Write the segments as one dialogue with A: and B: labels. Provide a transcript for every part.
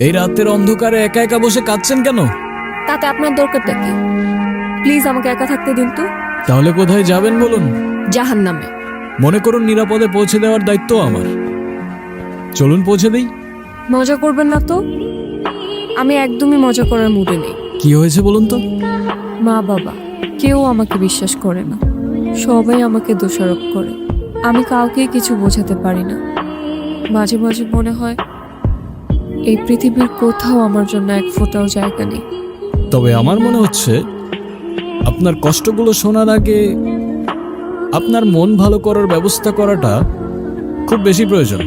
A: এই রাতের অন্ধকারে একা একা বসে কাঁদছেন কেন?
B: তাতে আপনার দরকারটা কি? প্লিজ আমাকে একা থাকতে দিন তো।
A: তাহলে কোথায় যাবেন বলুন?
B: জাহান্নামে।
A: মনে করুন নিরাপদে পৌঁছে দেওয়ার দায়িত্ব আমার। চলুন পৌঁছে দেই।
B: মজা করবেন না তো? আমি একদমই মজা করার মুডে নেই।
A: কি হয়েছে বলুন তো?
B: মা বাবা কেউ আমাকে বিশ্বাস করে না, সবাই আমাকে দোষারোপ করে। আমি কাউকেই কিছু বোঝাতে পারি না। মাঝে মাঝে মনে হয় এই পৃথিবীর কোথাও আমার জন্য এক ফোঁটাও জায়গা নেই।
A: তবে আমার মনে হচ্ছে আপনার কষ্টগুলো শোনার আগে আপনার মন ভালো করার ব্যবস্থা করাটা খুব বেশি প্রয়োজন।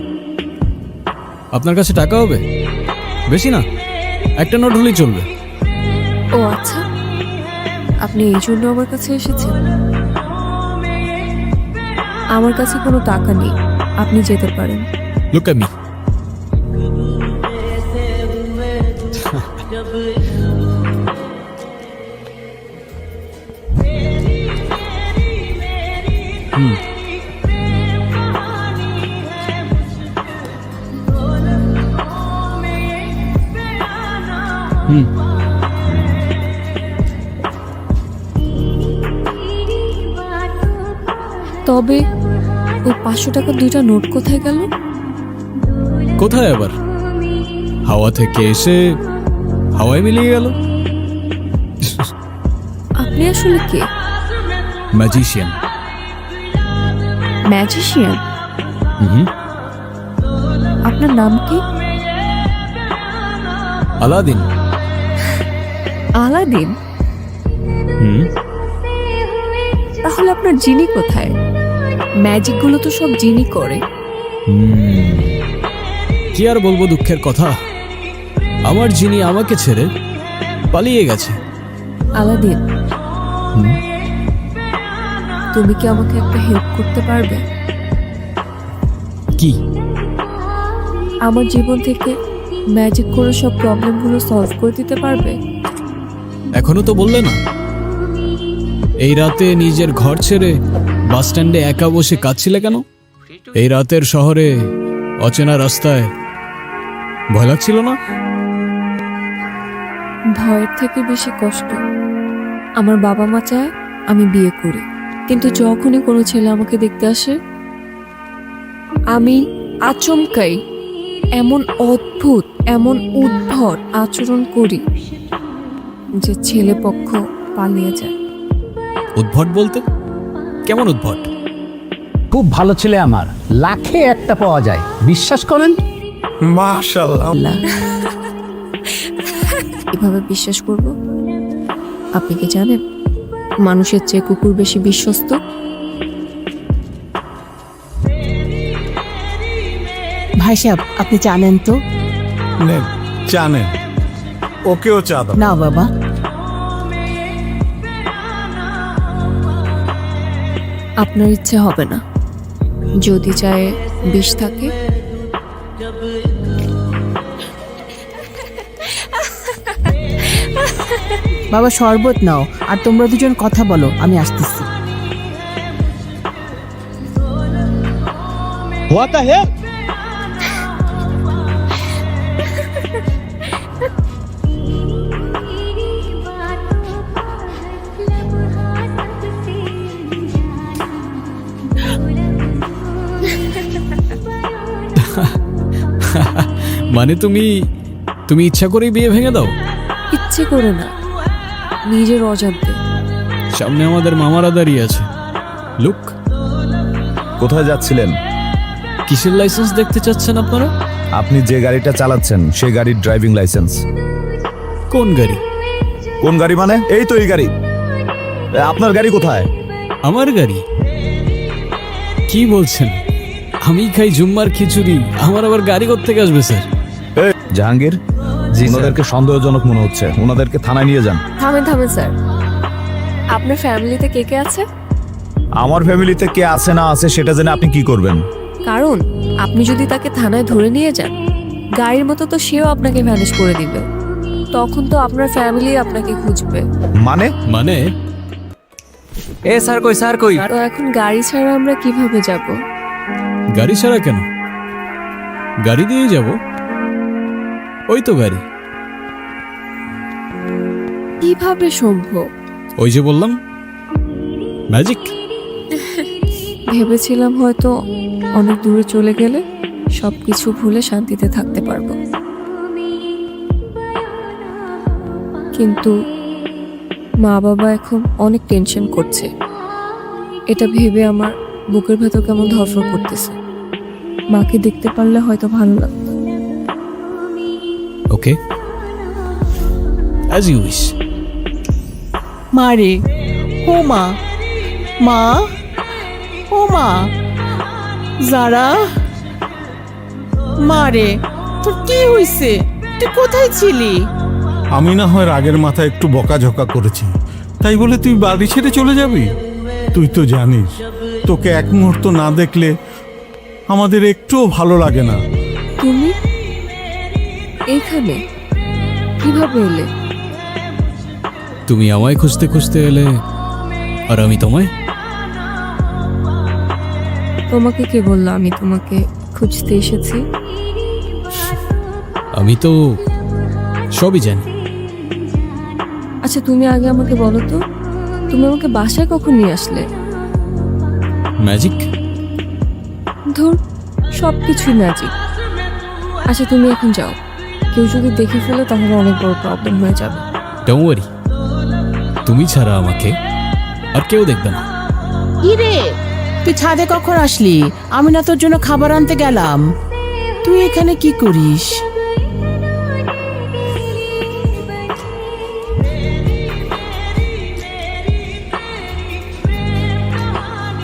A: আপনার কাছে টাকা হবে? বেশি না, একটা নোট হলেই চলবে।
B: ও আচ্ছা, আপনি এই জন্য আমার কাছে এসেছেন? আমার কাছে কোনো টাকা নেই, আপনি যেতে পারেন।
A: Look at me.
B: তবে ওই 500 টাকার দুইটা নোট কোথায় গেল?
A: কোথায় আবার? হাওয়া থেকে এসে হাওয়ায় মিলিয়ে গেল।
B: আপনি আসলে কে?
A: ম্যাজিশিয়ান।
B: ম্যাজিশিয়ান?
A: হুম।
B: আপনার নাম কি?
A: আলাদিন।
B: আলাদিন?
A: হুম।
B: তাহলে আপনার জিনি কোথায়? ম্যাজিক গুলো তো সব জিনি করে।
A: কি আর বলবো দুঃখের কথা, আমার জিনি আমাকে ছেড়ে পালিয়ে গেছে।
B: আলাদিন, তুমি কি আমাকে একটা হেল্প করতে পারবে?
A: কি?
B: আমার জীবন থেকে ম্যাজিক করে সব প্রবলেমগুলো সলভ করে দিতে পারবে?
A: এখনো তো বললে না। এই রাতে নিজের ঘর ছেড়ে বাস স্ট্যান্ডে একা বসে কাঁদছিলে কেন? এই রাতের শহরে অচেনা রাস্তায় ভয় লাগছিল না?
B: ভয়ের থেকে বেশি কষ্ট আমার বাবা মা চায় আমি বিয়ে করি, কিন্তু যখনই কোনো ছেলে আমাকে দেখতে আসে আমি আচমকাই এমন অদ্ভুত, এমন উদ্ভট আচরণ করি যে ছেলে পক্ষ পালিয়ে যায়।
A: উদ্ভট বলতে কেমন উদ্ভট?
C: খুব ভালো ছেলে আমার, লাখে একটা পাওয়া যায়, বিশ্বাস করেন?
D: মাশাআল্লাহ।
B: কিভাবে বিশ্বাস করব? আপনি কি জানেন মানুষের চেয়ে কুকুর বেশি বিশ্বস্ত?
E: ভাই সাহেব, আপনি জানেন তো?
D: নেন জানেন, ওকেও চা দাও।
E: না বাবা,
B: আপনার ইচ্ছে হবে না। যদি চায়ে বিষ থাকে।
E: বাবা শরবত নাও, আর তোমরা দুজন কথা বলো, আমি আসতেছি।
A: মানে তুমি ইচ্ছা করেই বিয়ে ভেঙে দাও?
B: ইচ্ছে করে না, নিজের অজান্তে।
A: সামনে আমাদের মামারা দাঁড়িয়ে আছে। লুক।
F: কোথায় যাচ্ছিলেন?
A: কিসের লাইসেন্স দেখতে চাচ্ছেন আপনারা?
F: আপনি যে গাড়িটা চালাচ্ছেন সেই গাড়ির ড্রাইভিং লাইসেন্স।
A: কোন গাড়ি?
F: কোন গাড়ি মানে? এই তো এই গাড়ি। আপনার গাড়ি কোথায়?
A: আমার গাড়ি? কি বলছেন? আমি খাই জুম্মার খিচুড়ি, আমার আবার গাড়ি কোত্থেকে আসবে স্যার?
F: এই জাহাঙ্গীর, ওনাদেরকে সন্দেহজনক মনে হচ্ছে, ওনাদেরকে থানায় নিয়ে যান।
B: থামেন থামেন স্যার, আপনার ফ্যামিলিতে কে কে আছে?
F: আমার ফ্যামিলিতে কে আছে না আছে সেটা জেনে আপনি কি করবেন?
B: কারণ আপনি যদি তাকে থানায় ধরে নিয়ে যান, গাড়ির মতো তো সেও আপনাকে ভ্যানিশ করে দিবে। তখন তো আপনার ফ্যামিলি আপনাকে খুঁজবে।
F: মানে?
A: মানে
G: এ স্যার কই, স্যার কই?
B: তো এখন গাড়ি ছাড়া আমরা কিভাবে যাব?
A: গাড়ি ছাড়া কেন? গাড়ি দিয়ে যাব। ওই তো গাড়ি।
B: কিভাবে সম্ভব?
A: ওই যে বললাম, ম্যাজিক।
B: ভেবেছিলাম হয়তো অনেক দূরে চলে গেলে সবকিছু ভুলে শান্তিতে থাকতে পারবো, কিন্তু মা বাবা এখন অনেক টেনশন করছে। এটা ভেবে আমার বুকের ভেতর কেমন ধরফর করতেছে। মাকে দেখতে পারলে হয়তো ভালো লাগতো।
A: ওকে, অ্যাজ ইউ উইশ।
E: মা রে, ও মা, মা, ও মা, যারা, মা রে, তোর কি হইছে? তুই কোথায় ছিলি?
D: আমি না হয় রাগের মাথায় একটু বকাঝকা করেছি, তাই বলে তুই বাড়ি ছেড়ে চলে যাবি? তুই তো জানিস তোকে এক মুহূর্ত না দেখলে আমাদের একটুও ভালো লাগে না।
B: তুমি এইখানে কিভাবে এলে?
A: তুমি আমায় খুঁজতে খুঁজতে এলে, আর আমি তোমায়।
B: তোমাকে কে বললো আমি তোমাকে খুঁজতে এসেছি?
A: আমি তো সবই জানি।
B: আচ্ছা তুমি আগে আমাকে বলো তো, তুমি আমাকে বাসায় কখন নিয়ে আসলে?
A: ম্যাজিক।
B: ধর, সব কিছুই ম্যাজিক। আচ্ছা তুমি এখন যাও, কেউ যদি দেখে ফেলে তাহলে অনেক বড় প্রবলেম হয়ে যাবে।
A: ডোন্ট ওয়ারি, তুমি ছাড়া আমাকে আর কেউ দেখবে না।
E: কি রে, তুই ছাদে কখন আসলি? আমি না তোর জন্য খাবার আনতে গেলাম। তুই এখানে কি করিস?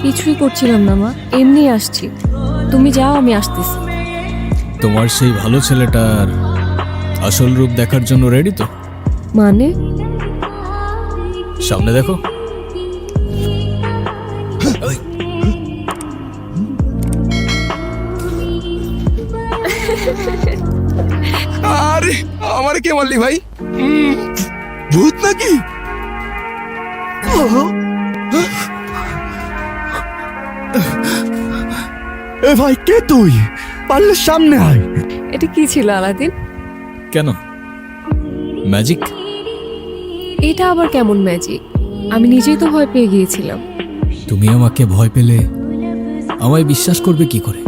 B: কিছুই করছিলাম না মা, এমনি আসছি। তুমি যাও, আমি আসতেছি।
A: তোমার সেই ভালো ছেলেটার আসল রূপ দেখার জন্য রেডি তো?
B: মানে?
A: সামনে দেখো।
F: আরে আমারে কে মারলি ভাই? ভূত নাকি? এ ভাই, কে তুই? পারলে সামনে আয়।
B: এটা কি ছিল আলাদিন?
A: কেন, ম্যাজিক?
B: এটা আবার কেমন ম্যাজিক? আমি নিজেই তো ভয় পেয়ে গিয়েছিলাম।
A: তুমি আমাকে ভয় পেলে আমায় বিশ্বাস করবে কি করে?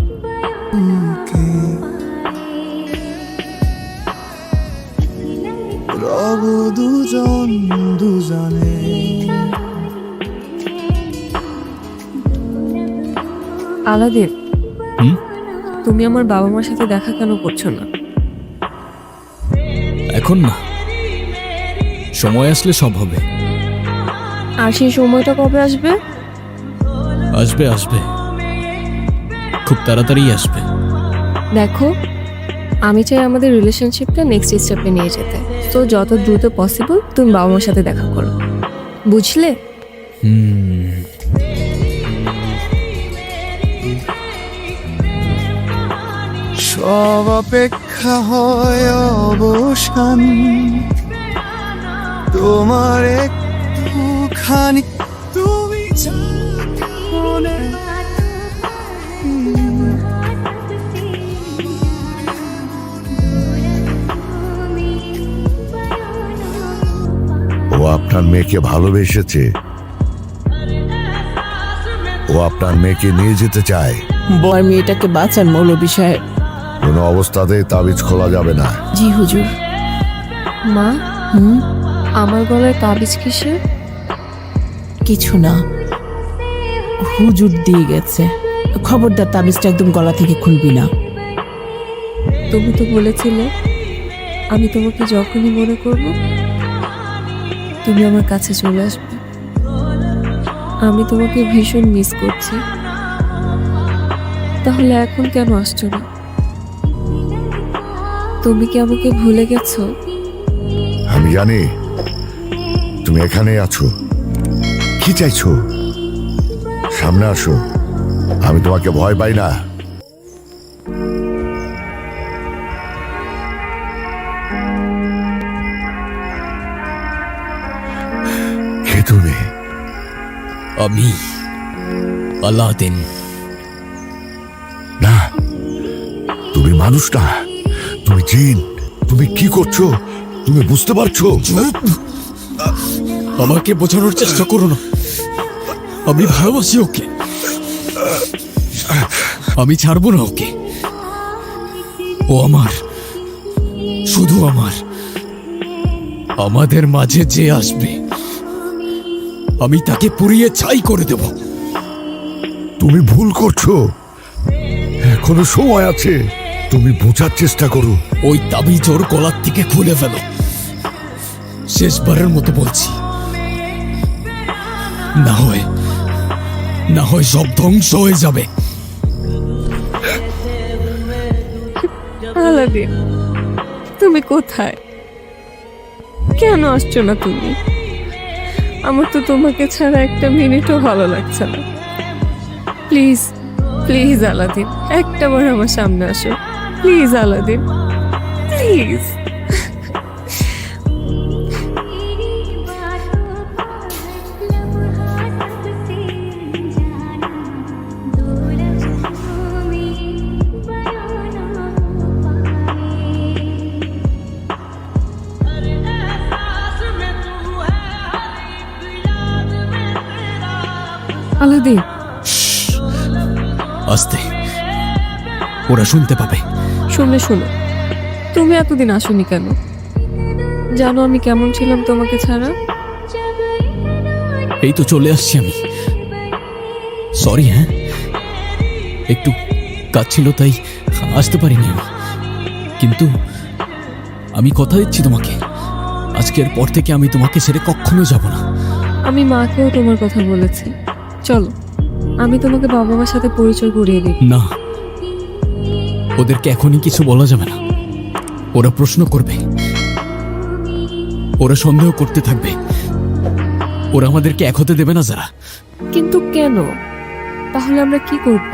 B: আলাদিন,
A: হুম?
B: তুমি আমার বাবা মার সাথে দেখা কেন করছো না?
A: এখন না, সময় আসলে সব হবে।
B: আর সেই সময়টা কবে আসবে?
A: আসবে আসবে, খুব তাড়াতাড়ি আসবে।
B: দেখো, আমি চাই আমাদের রিলেশনশিপটা নেক্সট স্টেপে নিয়ে যেতে। তো যত দ্রুত পসিবল তুমি বাবা মার সাথে দেখা করো, বুঝলে?
F: সব অপেক্ষা হয় অবসান, তোমার একটুখানি তুমি মনে।
H: ও আপনার মেয়েকে ভালোবেসেছে, ও আপনার মেয়েকে নিয়ে যেতে চায়।
E: আমার মেয়েটাকে বাঁচান মৌলভী সাহেব।
H: কোনো অবস্থাতেই তাবিজ খোলা যাবে না।
E: জি হুজুর।
B: মা,
E: হুম,
B: আমার গলায় তাবিজ কিসের?
E: কিছু না, হুজুর দিয়ে গেছে। খবরদার তাবিজটা একদম গলা থেকে খুলবি না।
B: তুমি তো বলেছিলে আমি তোমাকে যখনই মনে করব তুমি আমার কাছে চলে আসবে। আমি তোমাকে ভীষণ মিস করছি, তাহলে এখন কেন আসছো না? তুমি কি আমাকে ভুলে গেছো?
H: আমি জানি তুমি এখানেই আছো। কি চাইছো? সামনে আসো, আমি তোমাকে ভয় পাই না। কে তুমি?
A: আমি আলাদিন।
H: না, তুমি মানুষ না, তুমি জিন, তুমি তুমি কি করছো তুমি বুঝতে পারছো?
A: আমাকে বোঝানোর চেষ্টা করো না, আমি ভালোবাসি ওকে, আমি ছাড়বো না ওকে। ও আমার, শুধু আমার। আমাদের মাঝে যে আসবে আমি তাকে পুড়িয়ে ছাই করে দেব।
H: তুমি ভুল করছো, এখনো সময় আছে, তুমি বোঝার চেষ্টা করো।
A: ওই তাবিজ ওর গলার থেকে খুলে ফেলো, শেষবারের মতো বলছি। না হয় সব ধ্বংস হয়ে যাবে।
B: আলাদিন, তুমি কোথায়? কেন আসছো না তুমি? আমার তো তোমাকে ছাড়া একটা মিনিটও ভালো লাগছে না। প্লিজ প্লিজ আলাদিন, একটাবার আমার সামনে আসো। Please Aladdin, please. আলাদিন,
A: আস্তে, ওরা শুনতে পাবে।
B: শোনো, তুমি এতদিন আসোনি কেন? জানো আমি কেমন ছিলাম তোমাকে ছাড়া?
A: এই তো চলে আসছি আমি। সরি, হ্যাঁ, একটু কাজ ছিল তাই আসতে পারিনি আমি। কিন্তু আমি কথা দিচ্ছি তোমাকে, আজকের পর থেকে আমি তোমাকে ছেড়ে কখনো যাব না।
B: আমি মাকেও তোমার কথা বলেছি। চলো, আমি তোমাকে বাবা মার সাথে পরিচয় করিয়ে দিই।
A: না, ওদেরকে এখনই কিছু বলা যাবে না। ওরা প্রশ্ন করবে, ওরা সন্দেহ করতে থাকবে, ওরা আমাদেরকে এক হতে দেবে না যারা।
B: কিন্তু কেন? তাহলে আমরা কি করব?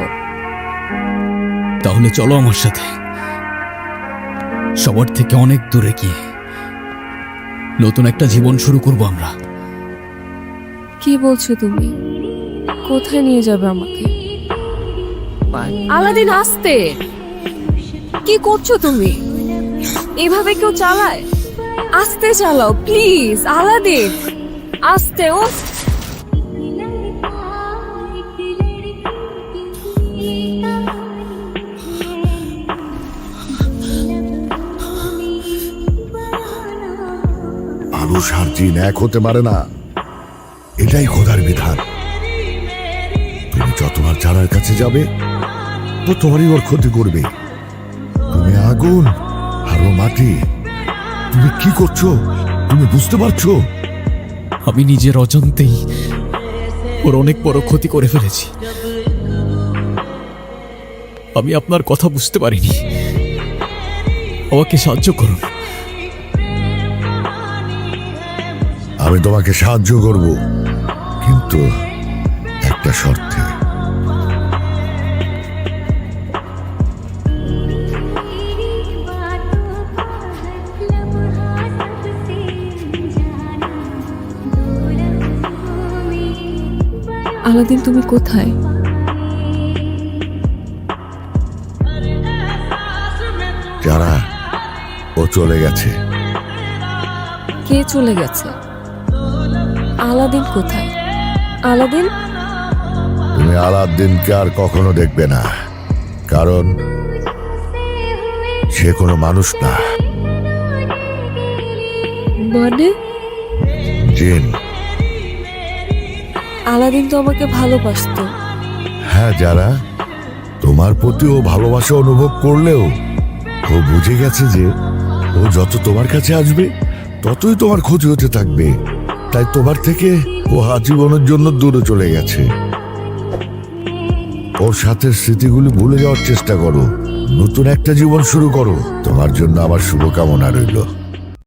A: তাহলে চলো আমার সাথে, সবার থেকে অনেক দূরে গিয়ে নতুন একটা জীবন শুরু করব আমরা।
B: কি বলছো তুমি? কোথায় নিয়ে যাবে আমাকে? আলাদিন, আসতে! কি করছো তুমি? এভাবে কেউ চালায়? আস্তে চালাও প্লিজ। আলাদিন, আস্তে। ও
H: মানুষ আর জিন এক হতে পারে না, এটাই খোদার বিধান। তুমি যতবার জানার কাছে যাবে ততবারই ওর ক্ষতি করবে। তুমি আগুন আর ও মাটি, তুমি কি করছো তুমি বুঝতে পারছো?
A: আমি নিজের অজান্তেই ওর অনেক বড় ক্ষতি করে ফেলেছি। আমি আপনার কথা বুঝতে পারিনি, আমাকে সাহায্য করুন।
H: আমি তোমাকে সাহায্য করব, কিন্তু একটা শর্তে।
B: আলাদিন, তুমি কোথায়?
H: যারা ও চলে গেছে।
B: কে চলে গেছে? আলাদিন কোথায়? আলাদিন,
H: তুমি আলাদ্দিনকে আর কখনো দেখবে না, কারণ সে কোনো মানুষ না,
B: মানে?
H: জিন।
B: আলাদিন তো আমাকে ভালোবাসতো।
H: হ্যাঁ, যারা তোমার প্রতিও ভালোবাসা অনুভব করলেও ও বুঝে গেছে যে ও যত তোমার কাছে আসবে ততই তোমার ক্ষতি হতে থাকবে, তাই তোমার থেকে ও আজীবনের জন্য দূরে চলে গেছে। ওর সাথে স্মৃতিগুলি ভুলে যাওয়ার চেষ্টা করো, নতুন একটা জীবন শুরু করো। তোমার জন্য আমার শুভকামনা রইল।